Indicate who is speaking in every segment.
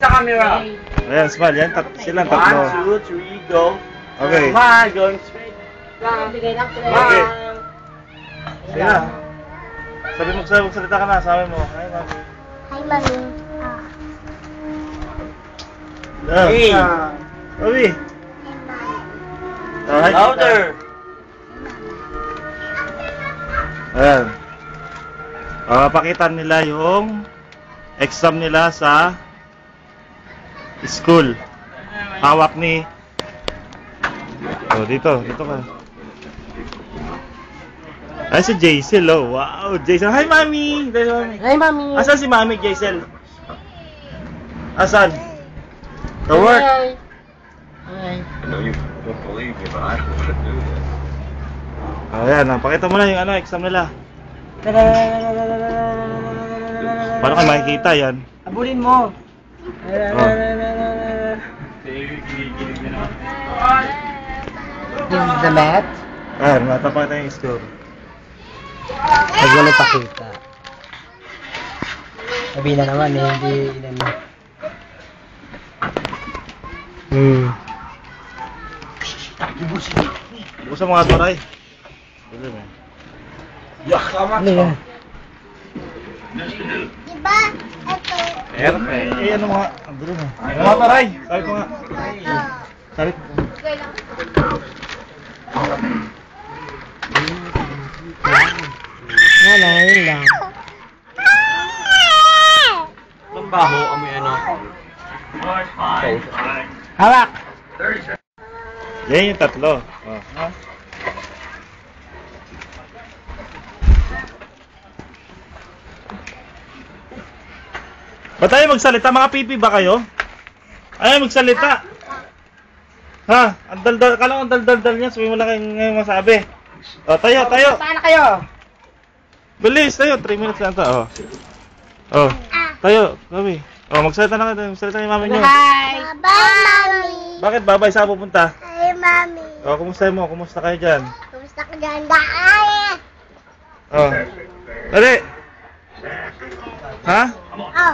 Speaker 1: Sa camera.
Speaker 2: Ayan, smile. Yan, silang tatlo.
Speaker 1: 1, 2, 3, go.
Speaker 2: Okay.
Speaker 1: Smile, going straight.
Speaker 3: Bigay lang sila.
Speaker 2: Okay. Sige na. Sabi mo, magsalita ka na. Sabi mo. Hi, mami.
Speaker 3: Hi, mami.
Speaker 1: Hey.
Speaker 2: Mami. Hi,
Speaker 1: Louder.
Speaker 2: Ayan. Pakita nila yung exam nila sa school. Hawak ni... Oh, dito ka. Ay, si Jaisel, oh. Wow, Jaisel. Hi, mami!
Speaker 3: Hi, mami.
Speaker 2: Asan si mami, Jaisel? Asan? The work.
Speaker 3: Hi.
Speaker 4: I know you don't believe me, but I want to do this.
Speaker 2: Ayan, pakita mo na yung exam nila. Paano kayo makikita yan?
Speaker 3: Abulin mo. This is the math.
Speaker 2: Ayan, matapakita yung score.
Speaker 3: Huwag mo pakita. Sabi na naman eh, hindi ilan na.
Speaker 2: Busa mga toray.
Speaker 3: Ano yan?
Speaker 5: Diba? Ito.
Speaker 1: Perfect.
Speaker 2: Eh, ano mga... Ang gulo na. Mga toray! Sabi ko nga. Sabi ko.
Speaker 3: Wala, yun lang.
Speaker 1: Ang baho, amoy ano.
Speaker 3: Hawak!
Speaker 2: Yan yung tatlo. Oh. Ha? Ba't tayo magsalita? Mga pipi ba kayo? Ayaw magsalita. Ha? Ang daldal. Kala ko ang daldal niya. Sabi mo lang ngayon masabi. O, tayo.
Speaker 3: Saan na kayo?
Speaker 2: Bilis, tayo. 3 minutes lang to. O. O. Tayo. Kami. O, magsalita na kayo. Magsalita yung mami niyo.
Speaker 3: Hi!
Speaker 5: Bye, mami.
Speaker 2: Bakit babay? Saan pupunta?
Speaker 5: Hi, mami.
Speaker 2: O, kumusta mo? Kumusta kayo dyan?
Speaker 5: Kumusta ka dyan? Daan.
Speaker 2: O. Dali. Ha?
Speaker 5: Oh.
Speaker 2: O.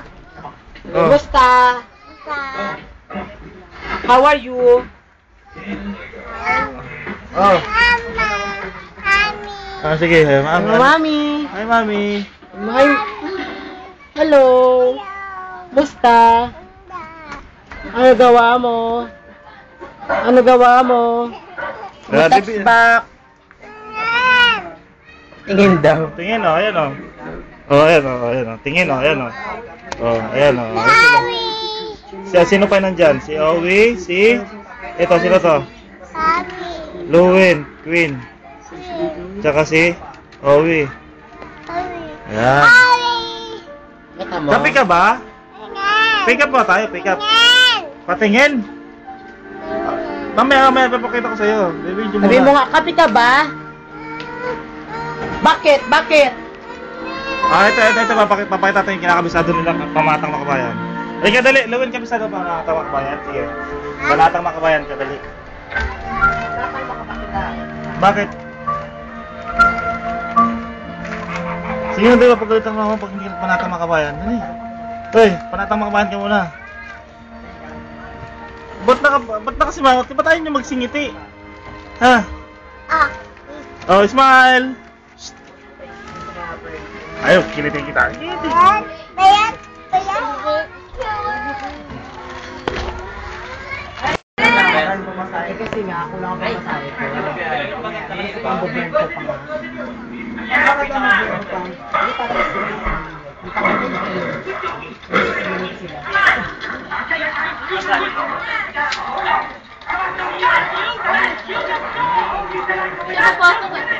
Speaker 3: Kumusta?
Speaker 5: Sa...
Speaker 3: How are you?
Speaker 2: O.
Speaker 5: Mama. Mami.
Speaker 2: Sige. Mami.
Speaker 3: Mami!
Speaker 2: Hi, mami.
Speaker 3: Hi! Hello! Kumusta? Ano gawa mo? Ano gawa mo? Text back! Tingin daw.
Speaker 2: Tingin o. Ayan o. O, ayan o. Tingin o. Ayan o. O, ayan o. Sino pa nandyan? Si Owie, si... Ito, sino to?
Speaker 5: Mami.
Speaker 2: Luwin, Queen. Tsaka si Owie. Ayan. Kapi ka ba? Pick up ba tayo? Pick up. Patingin? Mamaya papakita ko sa'yo. Video mo
Speaker 3: Sabi mo
Speaker 2: na.
Speaker 3: nga, kapi ka ba? Bakit? Bakit?
Speaker 2: Ito. Papakita natin yung kinakabisado nila pamatang makabayan. Halika, dali. Luwin, kabisado pamatang makabayan. Sige. Pamatang makabayan ka, dali. Bakit? Sige na, di ba? Pagalitan mo ako pag hindi ka panatang makabayan. Dali. Hoy, panatang makabayan ka muna. Ba't nakasimangot? Ba't tayo nyo magsingiti? Ha? Oh, smile! Ayaw, kilitin kita.
Speaker 5: Bayan.
Speaker 3: Kasi nga, ako lang ang pamasahe ko. Kasi pang gobyerno pa nga. Bakit ang gobyerno pa? Hindi pa rin sila. Hindi pa rin sila.